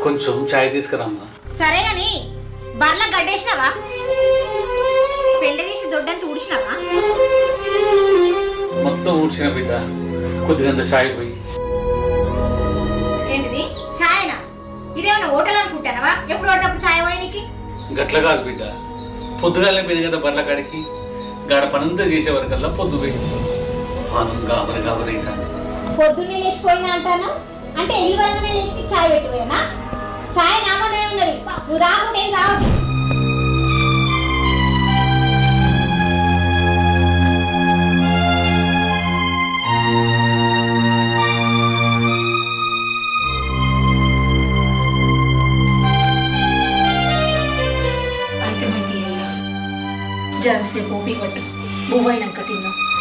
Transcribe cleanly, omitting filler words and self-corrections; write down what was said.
కొంచెం చాయ్ తీసుకురమ్మా. సరే గాని బర్ల గడ్డేసినావా? పెండ తీసి దొడ్డంతా ఊడిసినావా? మొత్తం ఊడ్చిన బిడ్డ, కొద్దిగంత చాయ్ పోయి. ఏంటిది ఛాయనా? ఇదేమన్నా హోటల్ అనుకుంటానవా? ఎప్పుడు పడ్డప్పుడు ఛాయ్ పోయినకి? గట్ల కాదు బిడ్డ, పొద్దుగాలనే పోయిన కదా బర్ల కాడికి, గాడ పనంతా చేసే వరకల్లా పొద్దు పోయింది. పానం గాబరి గాబరి అవుతాను. పొద్దున్నే లేచిపోయినా అంటాను అంటే ఎన్ని వరకనే లేచి ఛాయ్ పెట్టిపోయినా? ఛాయ్ నామదే ఉన్నది, నువ్వు తాగుంటే ఏం తాగదు. అయితే మంది జరసేపు ఓపి కొట్టు, బువ్వైనాక